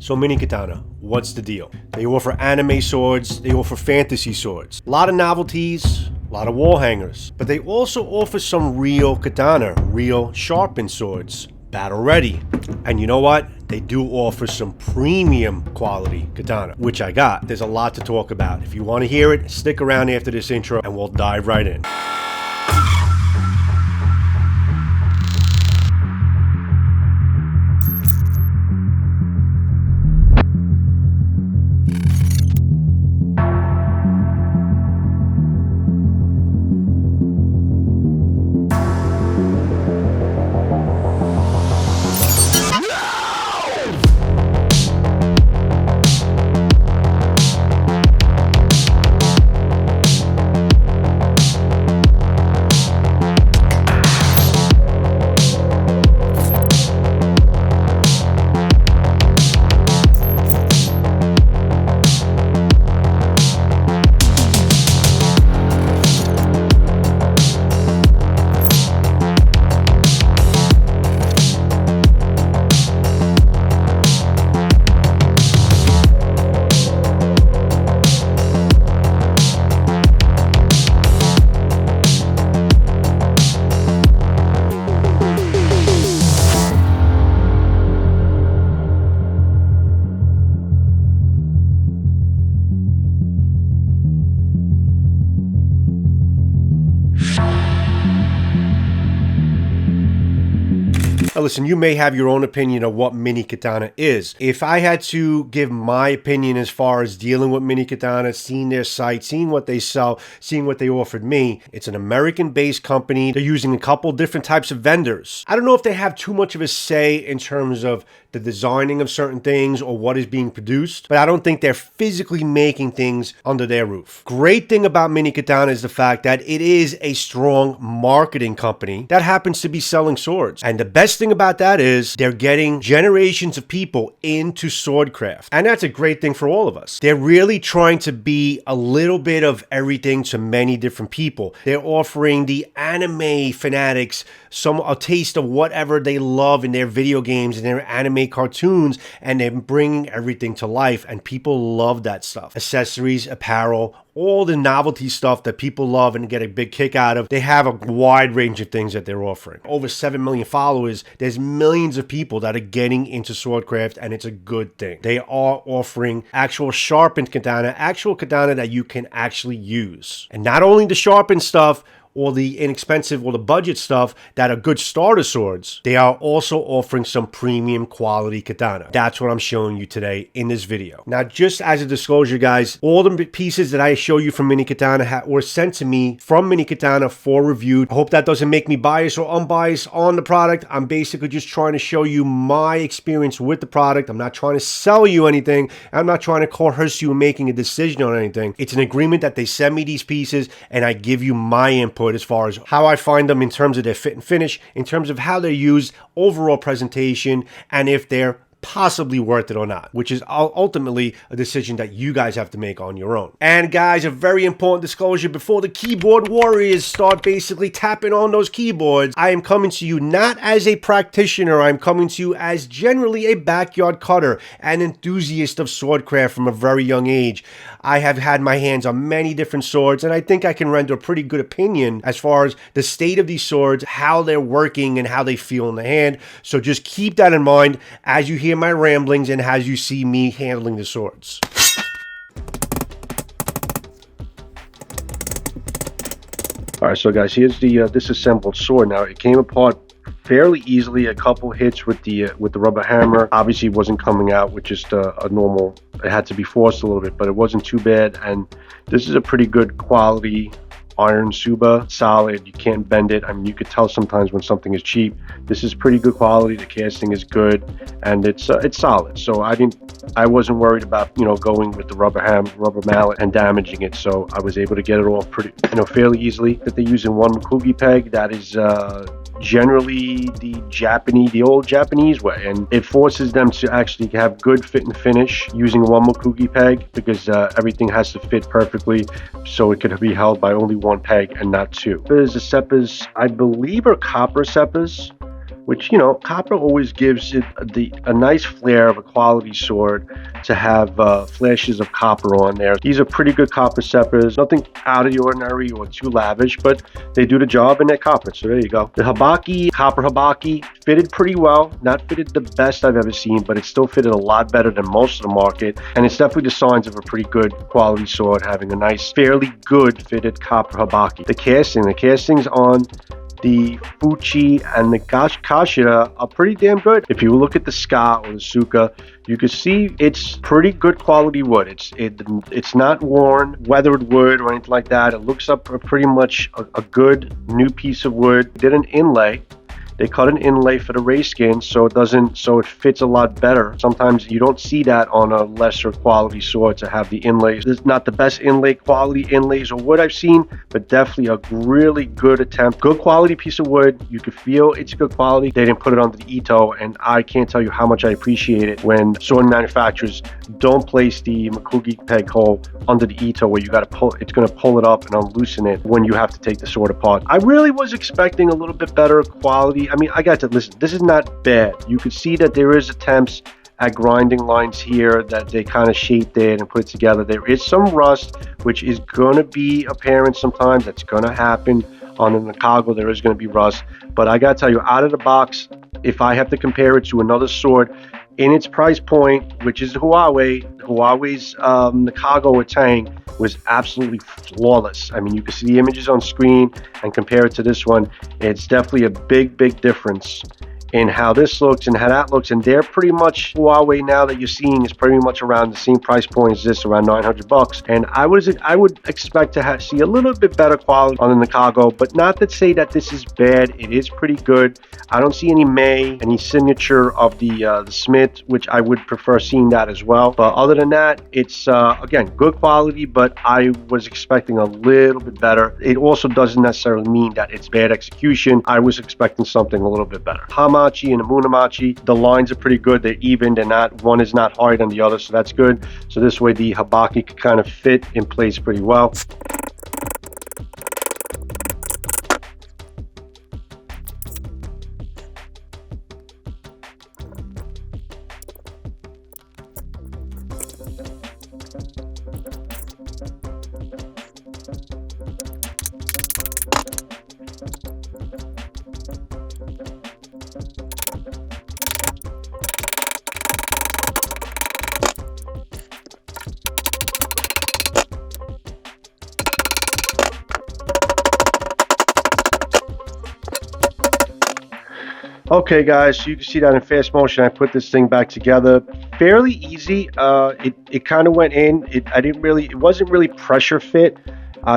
So Mini Katana, what's the deal? They offer anime swords, they offer fantasy swords. A lot of novelties, a lot of wall hangers. But they also offer some real katana, real sharpened swords, battle ready. And you know what? They do offer some premium quality katana, which I got. There's a lot to talk about. If you want to hear it, stick around after this intro and we'll dive right in. Now listen, you may have your own opinion of what mini katana is. If I had to give my opinion as far as dealing with mini katana, seeing their site, seeing what they sell, seeing what they offered me, it's an American-based company. They're using a couple different types of vendors. I don't know if they have too much of a say in terms of the designing of certain things or what is being produced, but I don't think they're physically making things under their roof. Great thing about mini katana is the fact that it is a strong marketing company that happens to be selling swords. And the best thing about that is they're getting generations of people into swordcraft. And that's a great thing for all of us. They're really trying to be a little bit of everything to many different people. They're offering the anime fanatics a taste of whatever they love in their video games and their anime cartoons, and they're bringing everything to life, and people love that stuff. Accessories, apparel, all the novelty stuff that people love and get a big kick out of. They have a wide range of things that they're offering. Over 7 million followers. There's millions of people that are getting into swordcraft, and it's a good thing. They are offering actual sharpened katana, actual katana that you can actually use. And not only the sharpened stuff, or the inexpensive or the budget stuff that are good starter swords, they are also offering some premium quality katana. That's what I'm showing you today in this video. Now, just as a disclosure, guys, all the pieces that I show you from Mini Katana were sent to me from Mini Katana for review. I hope that doesn't make me biased or unbiased on the product. I'm basically just trying to show you my experience with the product. I'm not trying to sell you anything. I'm not trying to coerce you in making a decision on anything. It's an agreement that they send me these pieces and I give you my input as far as how I find them in terms of their fit and finish, in terms of how they're used, overall presentation, and if they're possibly worth it or not, which is ultimately a decision that you guys have to make on your own. And guys, a very important disclosure before the keyboard warriors start basically tapping on those keyboards. I am coming to you not as a practitioner. I'm coming to you as generally a backyard cutter and enthusiast of swordcraft from a very young age. I have had my hands on many different swords, and I think I can render a pretty good opinion as far as the state of these swords, how they're working, and how they feel in the hand. So just keep that in mind as you hear my ramblings and as you see me handling the swords. All right, so guys, here's the disassembled sword. Now, it came apart fairly easily. A couple hits with the rubber hammer. Obviously, it wasn't coming out with just a normal. It had to be forced a little bit, but it wasn't too bad. And this is a pretty good quality iron Suba, solid. You can't bend it. I mean, you could tell sometimes when something is cheap. This is pretty good quality. The casting is good, and it's solid. So I wasn't worried about going with the rubber mallet and damaging it. So I was able to get it off pretty fairly easily. That they're using one Makugi peg. That is generally the old Japanese way, and it forces them to actually have good fit and finish using one Makugi peg, because everything has to fit perfectly, so it could be held by only one peg and not two. There's the seppas, I believe, are copper seppas. which, you know, copper always gives it a nice flair of a quality sword to have flashes of copper on there. These are pretty good copper scepters, nothing out of the ordinary or too lavish, but they do the job and they're copper, so there you go. The Habaki, copper Habaki, fitted pretty well, not fitted the best I've ever seen, but it still fitted a lot better than most of the market, and it's definitely the signs of a pretty good quality sword, having a nice, fairly good fitted copper Habaki. The castings on the Fuchi and the Kashira are pretty damn good. If you look at the Ska or the Tsuka, you can see it's pretty good quality wood. It's not worn, weathered wood or anything like that. It looks up pretty much a good new piece of wood. Did an inlay. They cut an inlay for the ray skin so it fits a lot better. Sometimes you don't see that on a lesser quality sword to have the inlays. It's not the best inlay quality inlays or wood I've seen, but definitely a really good attempt. Good quality piece of wood. You can feel it's good quality. They didn't put it under the Ito, and I can't tell you how much I appreciate it when sword manufacturers don't place the Makugi peg hole under the Ito where you got to pull. It's going to pull it up and unloosen it when you have to take the sword apart. I really was expecting a little bit better quality. I mean, I got to listen, this is not bad. You could see that there is attempts at grinding lines here that they kind of shaped it and put it together. There is some rust, which is going to be apparent sometimes. That's going to happen on the Nakago. There is going to be rust. But I got to tell you, out of the box, if I have to compare it to another sword in its price point, which is Huawei's Nakago or Tang, was absolutely flawless. I mean, you can see the images on screen and compare it to this one. It's definitely a big difference in how this looks and how that looks, and they're pretty much, Huawei now that you're seeing is pretty much around the same price point as this, around $900. And I would expect to see a little bit better quality on the Nakago, but not to say that this is bad. It is pretty good. I don't see any signature of the Smith, which I would prefer seeing that as well. But other than that, it's again good quality, but I was expecting a little bit better. It also doesn't necessarily mean that it's bad execution. I was expecting something a little bit better. Hamachi and the Munamachi, the lines are pretty good. They're even. They're not, one is not hard than the other, so that's good. So this way the Habaki can kind of fit in place pretty well. Okay guys, so you can see that in fast motion. I put this thing back together fairly easy. It kind of went in. It wasn't really pressure fit.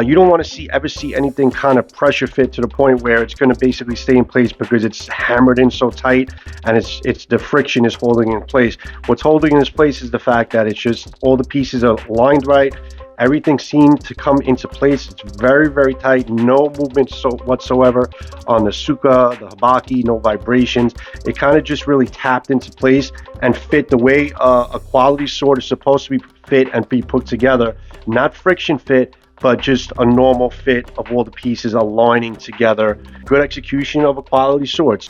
You don't want to ever see anything kind of pressure fit to the point where it's going to basically stay in place because it's hammered in so tight, and it's the friction is holding it in place. What's holding it in place is the fact that it's just all the pieces are lined right. Everything seemed to come into place. It's very tight, no movement whatsoever on the Tsuka, the Habaki, no vibrations. It kind of just really tapped into place and fit the way a quality sword is supposed to be fit and be put together. Not friction fit, but just a normal fit of all the pieces aligning together. Good execution of a quality sword.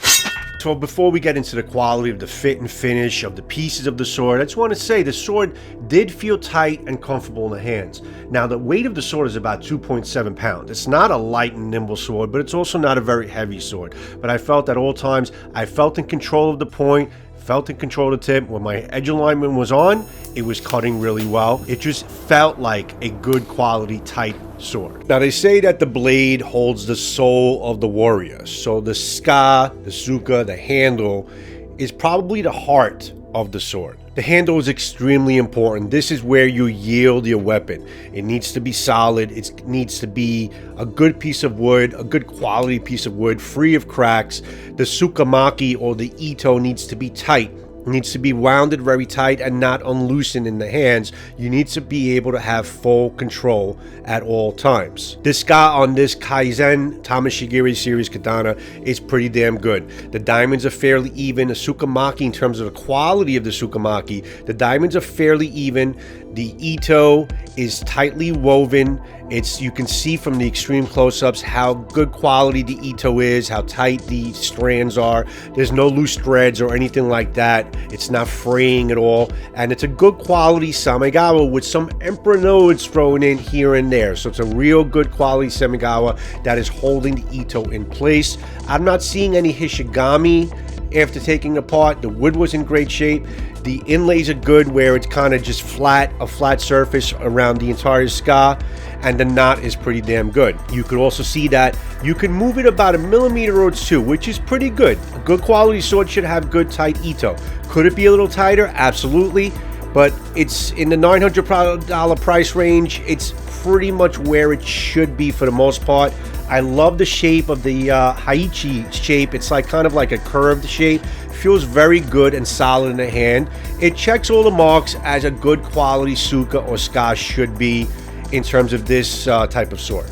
So before we get into the quality of the fit and finish of the pieces of the sword, I just want to say the sword did feel tight and comfortable in the hands. Now the weight of the sword is about 2.7 pounds. It's not a light and nimble sword, but it's also not a very heavy sword. But I felt at all times, I felt in control of the point, felt in control of the tip. When my edge alignment was on, it was cutting really well. It just felt like a good quality tight sword. Now they say that the blade holds the soul of the warrior. So the ska, the Tsuka, the handle is probably the heart of the sword. The handle is extremely important. This is where you yield your weapon. It needs to be solid. It needs to be a good piece of wood, a good quality piece of wood, free of cracks. The Tsukamaki or the Ito needs to be tight. It needs to be wounded very tight and not unloosened in the hands. You need to be able to have full control at all times. This ska on this Kaizen Tameshigiri series katana is pretty damn good. The diamonds are fairly even. The Tsukamaki, in terms of the quality of the Tsukamaki, the diamonds are fairly even. The Ito is tightly woven You can see from the extreme close-ups how good quality the ito is, how tight the strands are. There's no loose threads or anything like that. It's not fraying at all, and it's a good quality Samigawa with some emperor nodes thrown in here and there. So it's a real good quality Samigawa that is holding the ito in place. I'm not seeing any Hishigami after taking apart. The wood was in great shape. The inlays are good where it's kind of just a flat surface around the entire ska, and the knot is pretty damn good. You could also see that you can move it about a millimeter or two, which is pretty good. A good quality sword should have good tight ito. Could it be a little tighter? Absolutely, but it's in the $900 price range. It's pretty much where it should be for the most part. I love the shape of the Haichi shape. It's like kind of like a curved shape. Feels very good and solid in the hand. It checks all the marks as a good quality Tsuka or ska should be in terms of this type of sword.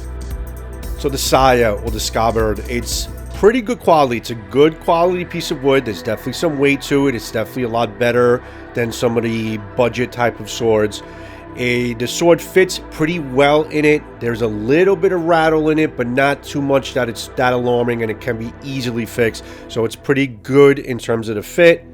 So the saya or the scabbard, it's pretty good quality. It's a good quality piece of wood. There's definitely some weight to it. It's definitely a lot better than some of the budget type of swords. The sword fits pretty well in it. There's a little bit of rattle in it, but not too much that it's that alarming, and it can be easily fixed. So it's pretty good in terms of the fit.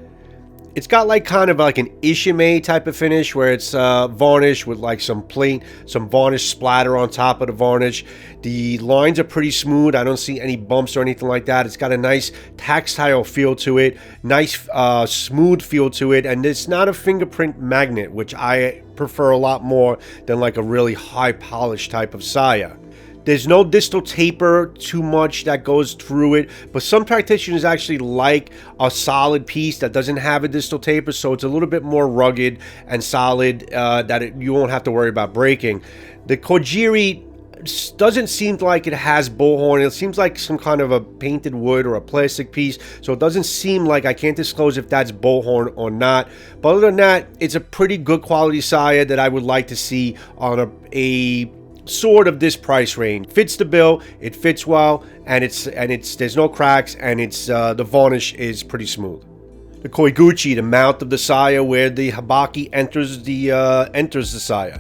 It's got like kind of like an Ishime type of finish where it's varnish with like some varnish splatter on top of the varnish. The lines are pretty smooth. I don't see any bumps or anything like that. It's got a nice tactile feel to it, nice smooth feel to it, and it's not a fingerprint magnet, which I prefer a lot more than like a really high polished type of saya. There's no distal taper too much that goes through it, but some practitioners actually like a solid piece that doesn't have a distal taper, so it's a little bit more rugged and solid you won't have to worry about breaking. The Kojiri doesn't seem like it has bullhorn. It seems like some kind of a painted wood or a plastic piece, so it doesn't seem like, I can't disclose if that's bullhorn or not. But other than that, it's a pretty good quality saya that I would like to see on a sword of this price range. Fits the bill, it fits well, and there's no cracks, and the varnish is pretty smooth. The koiguchi, the mount of the saya where the habaki enters the saya.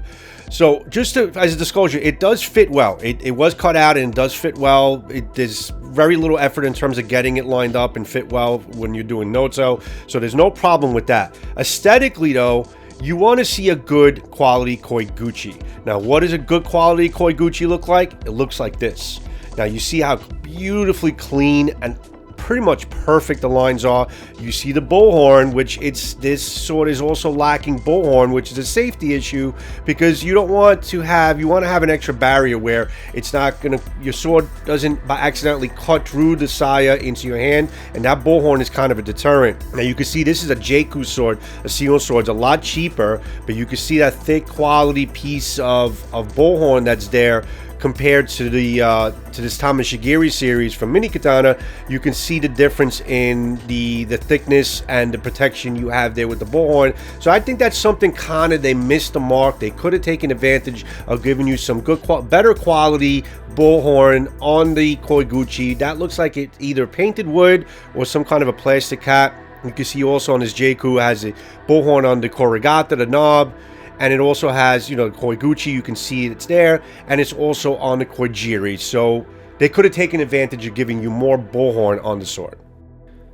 So just as a disclosure, it does fit well. It was cut out and it does fit well. There's very little effort in terms of getting it lined up and fit well when you're doing noto, so there's no problem with that. Aesthetically though, you want to see a good quality koiguchi. Now, what does a good quality koiguchi look like? It looks like this. Now, you see how beautifully clean and pretty much perfect the lines are. You see the bullhorn, which this sword is also lacking bullhorn, which is a safety issue because you want to have an extra barrier where it's not your sword doesn't by accidentally cut through the saya into your hand, and that bullhorn is kind of a deterrent. Now you can see this is a Jeiku sword, a Sion sword. It's a lot cheaper, but you can see that thick quality piece of bullhorn that's there compared to this Tameshigiri series from Mini Katana. You can see the difference in the thickness and the protection you have there with the bullhorn. So I think that's something kind of they missed the mark. They could have taken advantage of giving you some better quality bullhorn on the koiguchi. That looks like it's either painted wood or some kind of a plastic cap. You can see also on this Jeiku has a bullhorn on the korigata, the knob. And it also has, the koiguchi, you can see it's there, and it's also on the koigiri. So they could have taken advantage of giving you more bullhorn on the sword.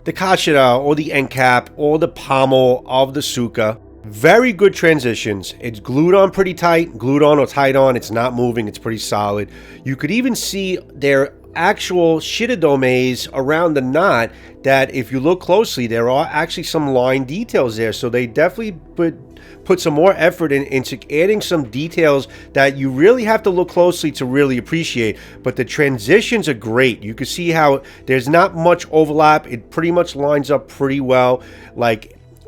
The kashira, or the end cap, or the pommel of the Tsuka, very good transitions. It's glued on pretty tight, glued on or tied on. It's not moving, it's pretty solid. You could even see their actual shiridomes around the knot that if you look closely, there are actually some line details there. So they definitely put some more effort into adding some details that you really have to look closely to really appreciate. But the transitions are great. You can see how there's not much overlap. It pretty much lines up pretty well.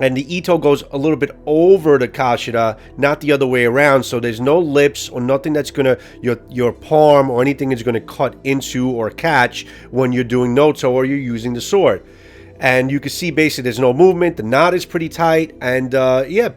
And the ito goes a little bit over the kashira, not the other way around. So there's no lips or nothing that's gonna your palm or anything is gonna cut into or catch when you're doing noto or you're using the sword. And you can see basically there's no movement. The knot is pretty tight, and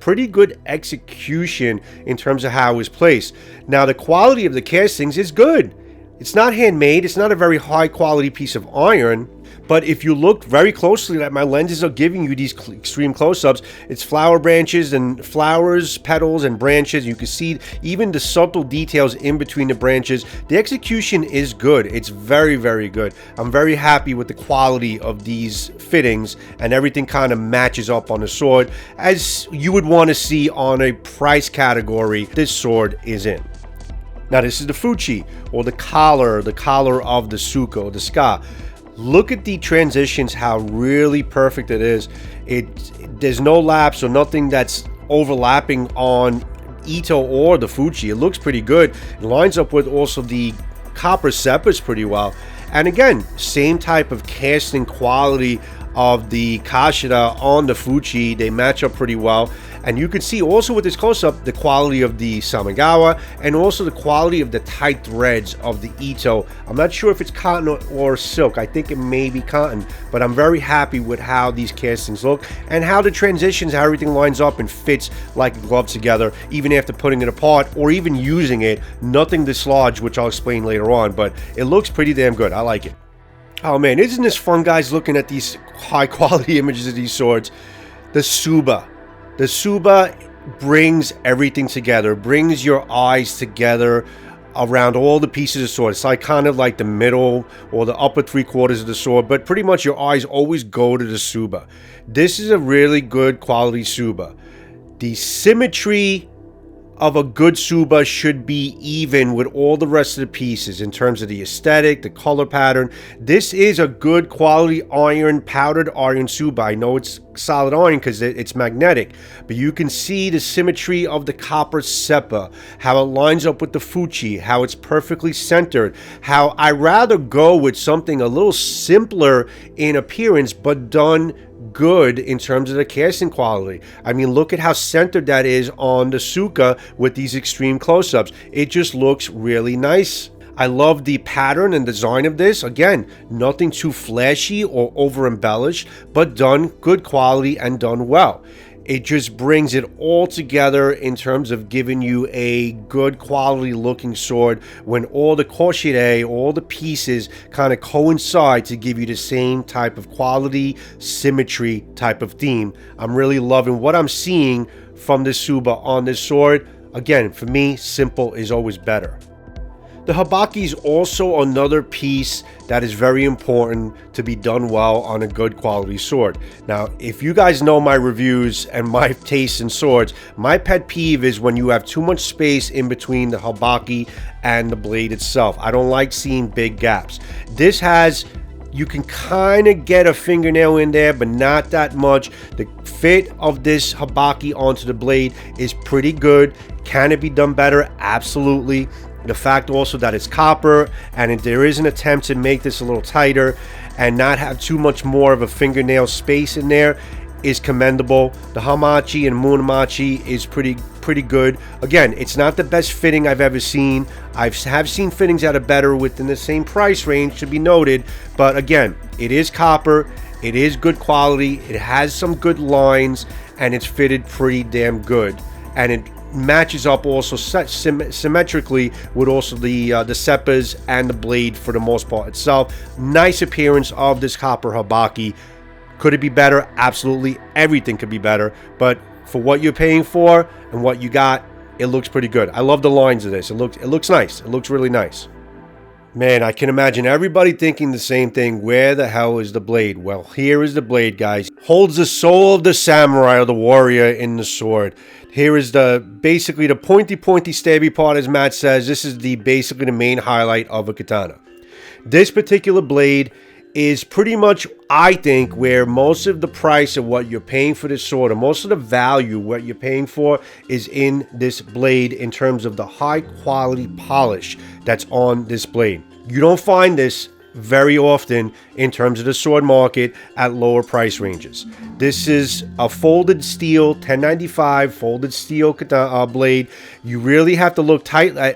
pretty good execution in terms of how it was placed. Now the quality of the castings is good. It's not handmade. It's not a very high quality piece of iron, But if you look very closely, that my lenses are giving you these extreme close-ups, it's flower branches and flowers, petals and branches. You can see even the subtle details in between the branches. The execution is good. It's very, very good. I'm very happy with the quality of these fittings, and everything kind of matches up on the sword as you would want to see on a price category this sword is in. Now this is the fuchi, or the collar of the Tsuka, or the ska. Look at the transitions, how really perfect it is. There's no lapse or nothing that's overlapping on Ito or the fuchi. It looks pretty good. It lines up with also the copper seppas pretty well. And again, same type of casting quality of the kashira on the fuchi. They match up pretty well. And you can see also with this close-up the quality of the Samigawa and also the quality of the tight threads of the Ito. I'm not sure if it's cotton or silk. I think it may be cotton, but I'm very happy with how these castings look and how the transitions, how everything lines up and fits like a glove together, even after putting it apart or even using it. Nothing dislodged, which I'll explain later on, but it looks pretty damn good. I like it. Oh man, isn't this fun, guys, looking at these high quality images of these swords? The Tsuba. The Tsuba brings everything together, brings your eyes together around all the pieces of sword. It's like kind of like the middle or the upper 3/4 of the sword, but pretty much your eyes always go to the Tsuba. This is a really good quality Tsuba. The symmetry of a good Tsuba should be even with all the rest of the pieces in terms of the aesthetic, the color pattern. This is a good quality iron, powdered iron Tsuba. I know it's solid iron because it's magnetic, but you can see the symmetry of the copper seppa, how it lines up with the fuchi, how it's perfectly centered, how I rather go with something a little simpler in appearance but done good in terms of the casting quality. I mean, look at how centered that is on the Tsuka with these extreme close-ups. It just looks really nice. I love the pattern and design of this. Again, nothing too flashy or over embellished, but done good quality and done well. It just brings it all together in terms of giving you a good quality looking sword when all the koshire, all the pieces kind of coincide to give you the same type of quality, symmetry type of theme. I'm really loving what I'm seeing from this Tsuba on this sword. Again, for me, simple is always better. The Habaki is also another piece that is very important to be done well on a good quality sword. Now, if you guys know my reviews and my taste in swords, my pet peeve is when you have too much space in between the Habaki and the blade itself. I don't like seeing big gaps. This has, you can kind of get a fingernail in there, but not that much. The fit of this Habaki onto the blade is pretty good. Can it be done better? Absolutely. The fact also that it's copper, and if there is an attempt to make this a little tighter and not have too much more of a fingernail space in there, is commendable. The hamachi and munamachi is pretty good. Again, it's not the best fitting I've ever seen. I have seen fittings that are better within the same price range, to be noted, but again, it is copper, it is good quality, it has some good lines, and it's fitted pretty damn good, and it matches up also symmetrically with also the seppas and the blade for the most part itself. Nice appearance of this copper Habaki. Could it be better? Absolutely. Everything could be better, but for what you're paying for and what you got, it looks pretty good. I love the lines of this. It looks nice. It looks really nice. Man, I can imagine everybody thinking the same thing. Where the hell is the blade? Well, here is the blade, guys. Holds the soul of the samurai or the warrior in the sword. Here is basically the pointy stabby part, as Matt says. This is basically the main highlight of a katana. This particular blade is pretty much, I think, where most of the price of what you're paying for this sword, or most of the value what you're paying for, is in this blade in terms of the high quality polish that's on this blade. You don't find this very often in terms of the sword market at lower price ranges. This is a folded steel 1095 folded steel blade. You really have to look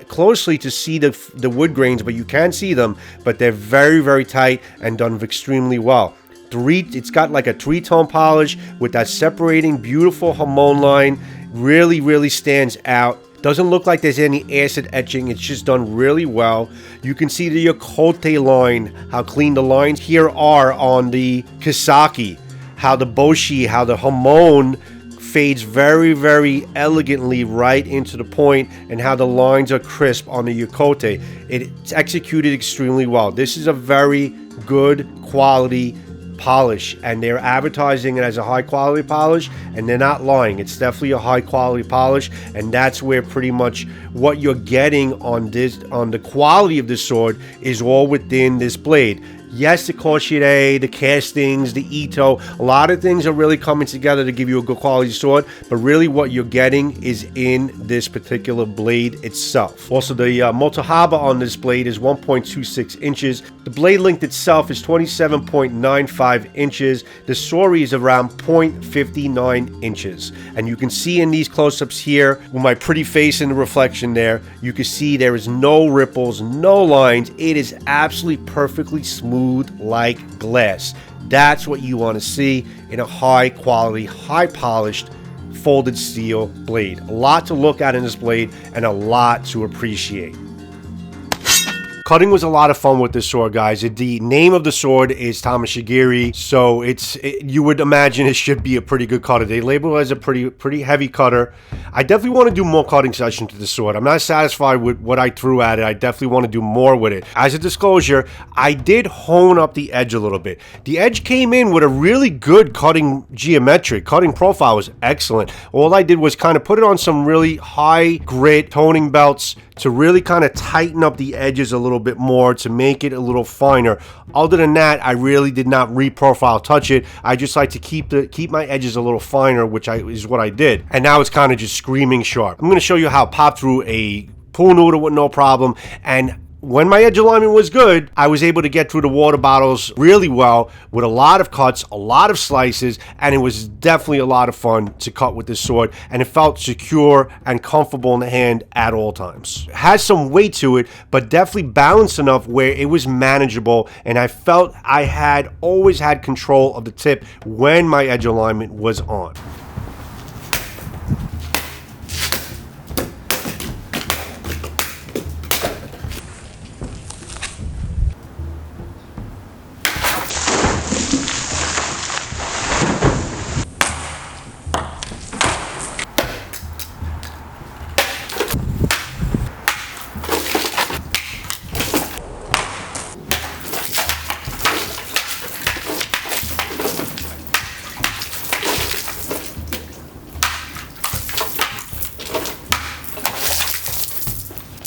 closely to see the wood grains, but you can see them, but they're very, very tight and done extremely well. It's got like a 3-tone polish with that separating beautiful hamon line. Really, really stands out. Doesn't look like there's any acid etching. It's just done really well. You can see the yokote line, how clean the lines here are on the kisaki, how the boshi, how the hamon fades very, very elegantly right into the point, and how the lines are crisp on the yokote. It's executed extremely well. This is a very good quality polish, and they're advertising it as a high quality polish, and they're not lying. It's definitely a high quality polish, and that's where pretty much what you're getting on this, on the quality of the sword, is all within this blade. Yes, the koshire, the castings, the ito, a lot of things are really coming together to give you a good quality sword, but really what you're getting is in this particular blade itself. Also, the Motohaba on this blade is 1.26 inches. The blade length itself is 27.95 inches. The Sori is around 0.59 inches. And you can see in these close-ups here, with my pretty face in the reflection there, you can see there is no ripples, no lines. It is absolutely perfectly smooth like glass. That's what you want to see in a high quality, high polished folded steel blade. A lot to look at in this blade and a lot to appreciate. Cutting was a lot of fun with this sword, guys. The name of the sword is Tameshigiri, so you would imagine it should be a pretty good cutter. They label it as a pretty heavy cutter. I definitely want to do more cutting sessions to the sword. I'm not satisfied with what I threw at it. I definitely want to do more with it. As a disclosure, I did hone up the edge a little bit. The edge came in with a really good cutting geometric. Cutting profile was excellent. All I did was kind of put it on some really high grit toning belts to really kind of tighten up the edges a little bit more, to make it a little finer. Other than that, I really did not reprofile touch it. I just like to keep my edges a little finer, which is what I did. And now it's kind of just screaming sharp. I'm going to show you how it popped through a pool noodle with no problem, and when my edge alignment was good, I was able to get through the water bottles really well with a lot of cuts, a lot of slices, and it was definitely a lot of fun to cut with this sword, and it felt secure and comfortable in the hand at all times. It has some weight to it, but definitely balanced enough where it was manageable, and I felt I had always had control of the tip when my edge alignment was on.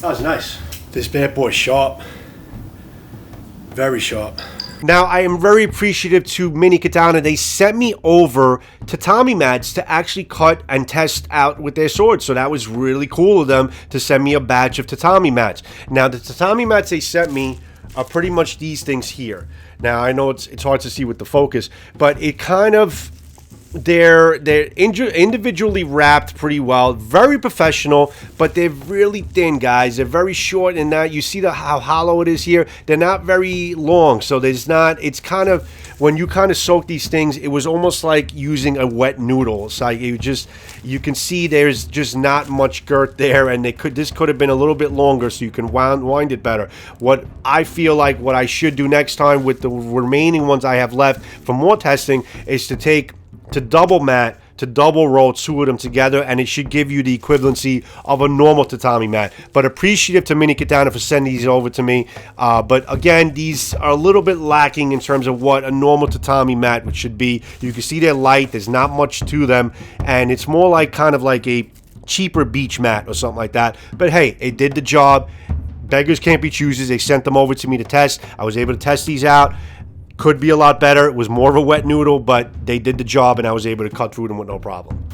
That was nice. This bad boy's sharp. Very sharp. Now, I am very appreciative to Mini Katana. They sent me over tatami mats to actually cut and test out with their swords. So that was really cool of them to send me a batch of tatami mats. Now, the tatami mats they sent me are pretty much these things here. Now, I know it's hard to see with the focus, but it kind of... They're individually wrapped pretty well, very professional, but they're really thin, guys. They're very short, and now you see how hollow it is here. They're not very long, so there's not. It's kind of, when you kind of soak these things, it was almost like using a wet noodle. It's like you can see there's just not much girth there, and this could have been a little bit longer, so you can wind it better. What I feel like what I should do next time with the remaining ones I have left for more testing is to double mat, to double roll two of them together, and it should give you the equivalency of a normal tatami mat. But appreciative to Mini Katana for sending these over to me. But again, these are a little bit lacking in terms of what a normal tatami mat should be. You can see they're light, there's not much to them, and it's more like kind of like a cheaper beach mat or something like that. But hey, it did the job. Beggars can't be choosers. They sent them over to me to test. I was able to test these out. Could be a lot better. It was more of a wet noodle, but they did the job, and I was able to cut through them with no problem.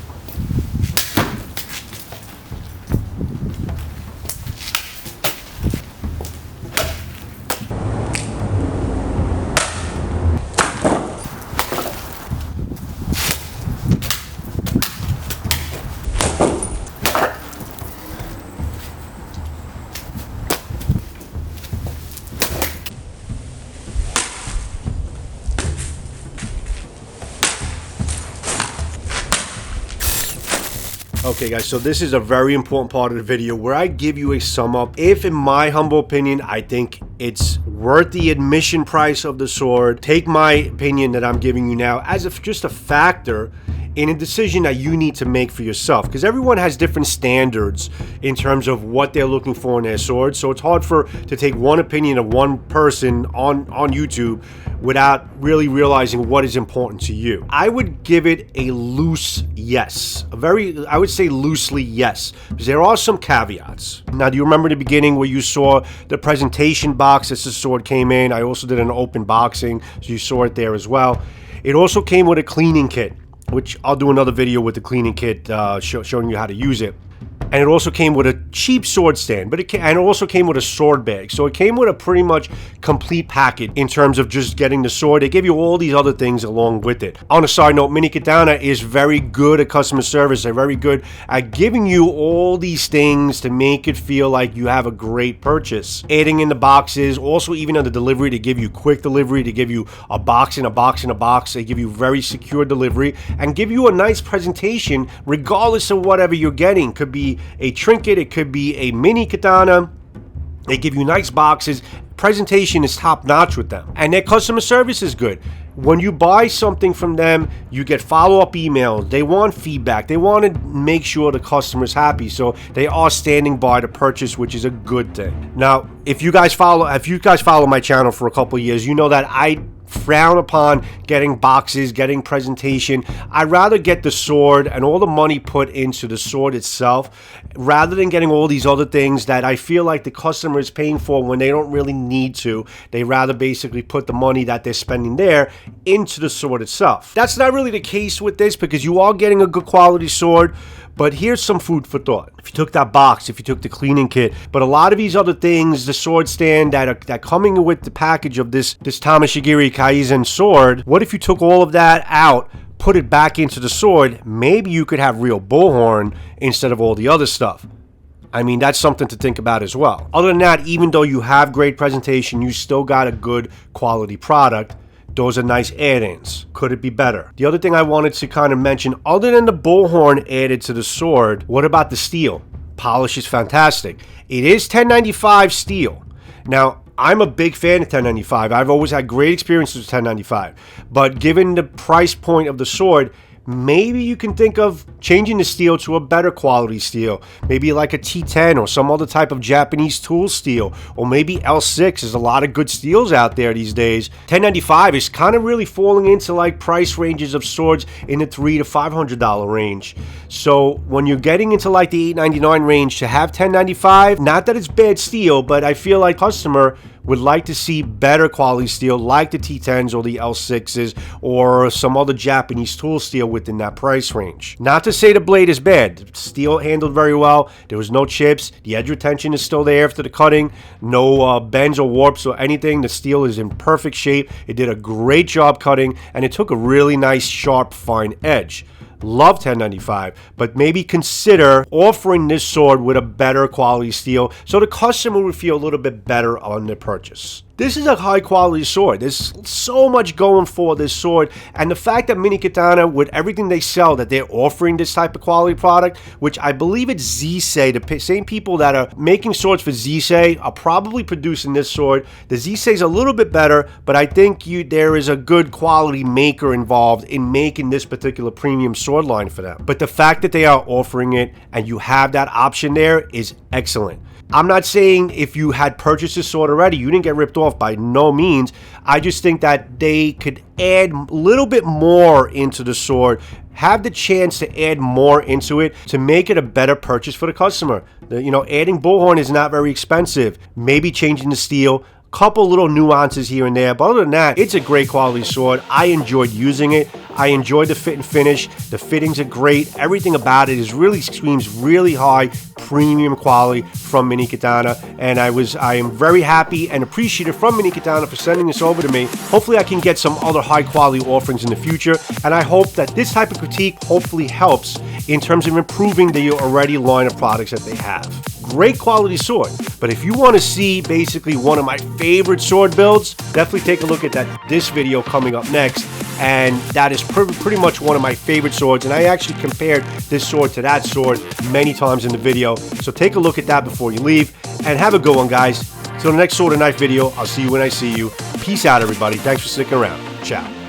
Okay guys, so this is a very important part of the video where I give you a sum up. If in my humble opinion, I think it's worth the admission price of the sword, take my opinion that I'm giving you now as just a factor in a decision that you need to make for yourself, because everyone has different standards in terms of what they're looking for in their sword. So it's hard to take one opinion of one person on YouTube without really realizing what is important to you. I would give it a loose yes, I would say loosely yes, because there are some caveats. Now, do you remember the beginning where you saw the presentation box as the sword came in? I also did an open boxing, so you saw it there as well. It also came with a cleaning kit, which I'll do another video with the cleaning kit showing you how to use it. And it also came with a cheap sword stand, and it also came with a sword bag. So it came with a pretty much complete package in terms of just getting the sword. They give you all these other things along with it. On a side note, Mini Katana is very good at customer service. They're very good at giving you all these things to make it feel like you have a great purchase. Adding in the boxes, also even on the delivery, they give you quick delivery. They give you a box in a box in a box. They give you very secure delivery and give you a nice presentation regardless of whatever you're getting. Could be a trinket, it could be a mini katana. They give you nice boxes. Presentation is top notch with them, and their customer service is good. When you buy something from them, you get follow-up emails. They want feedback. They want to make sure the customer's happy, so they are standing by the purchase, which is a good thing. Now, if you guys follow my channel for a couple of years, you know that I frown upon getting boxes, getting presentation. I'd rather get the sword and all the money put into the sword itself rather than getting all these other things that I feel like the customer is paying for when they don't really need to. They rather basically put the money that they're spending there into the sword itself. That's not really the case with this, because you are getting a good quality sword. But here's some food for thought. If you took that box, if you took the cleaning kit, but a lot of these other things, the sword stand that coming with the package of this Tameshigiri Kaizen sword, what if you took all of that out, put it back into the sword? Maybe you could have real bullhorn instead of all the other stuff. I mean, that's something to think about as well. Other than that, even though you have great presentation, you still got a good quality product. Those are nice add-ins. Could it be better? The other thing I wanted to kind of mention, other than the bullhorn added to the sword, what about the steel? Polish is fantastic. It is 1095 steel. Now, I'm a big fan of 1095. I've always had great experiences with 1095. But given the price point of the sword, maybe you can think of changing the steel to a better quality steel. Maybe like a T10 or some other type of Japanese tool steel. Or maybe L6. There's a lot of good steels out there these days. 1095 is kind of really falling into like price ranges of swords in the $300 to $500 range. So when you're getting into like the $899 range, to have 1095, not that it's bad steel, but I feel like customer would like to see better quality steel like the T10s or the L6s or some other Japanese tool steel within that price range. Not to say the blade is bad. The steel handled very well. There was no chips. The edge retention is still there after the cutting. No bends or warps or anything. The steel is in perfect shape. It did a great job cutting, and it took a really nice, sharp, fine edge. Love 1095, but maybe consider offering this sword with a better quality steel so the customer would feel a little bit better on their purchase. This is a high quality sword. There's so much going for this sword, and the fact that Mini Katana, with everything they sell, that they're offering this type of quality product, which I believe it's Zisei, the same people that are making swords for Zisei are probably producing this sword. The Zisei is a little bit better, but I think there is a good quality maker involved in making this particular premium sword line for them. But the fact that they are offering it and you have that option there is excellent. I'm not saying if you had purchased this sword already, you didn't get ripped off, by no means. I just think that they could add a little bit more into the sword, have the chance to add more into it to make it a better purchase for the customer. Adding bullhorn is not very expensive. Maybe changing the steel, couple little nuances here and there, but other than that, it's a great quality sword. I enjoyed using it. I enjoyed the fit and finish. The fittings are great. Everything about it screams really high premium quality from Mini Katana, and I am very happy and appreciative from Mini Katana for sending this over to me. Hopefully I can get some other high quality offerings in the future, and I hope that this type of critique hopefully helps in terms of improving the already line of products that they have. Great quality sword, but if you want to see basically one of my favorite sword builds, definitely take a look at this video coming up next. and that is pretty much one of my favorite swords, and I actually compared this sword to that sword many times in the video, so take a look at that before you leave, and have a good one, guys. Till the next sword and knife video, I'll see you when I see you. Peace out, everybody. Thanks for sticking around. Ciao.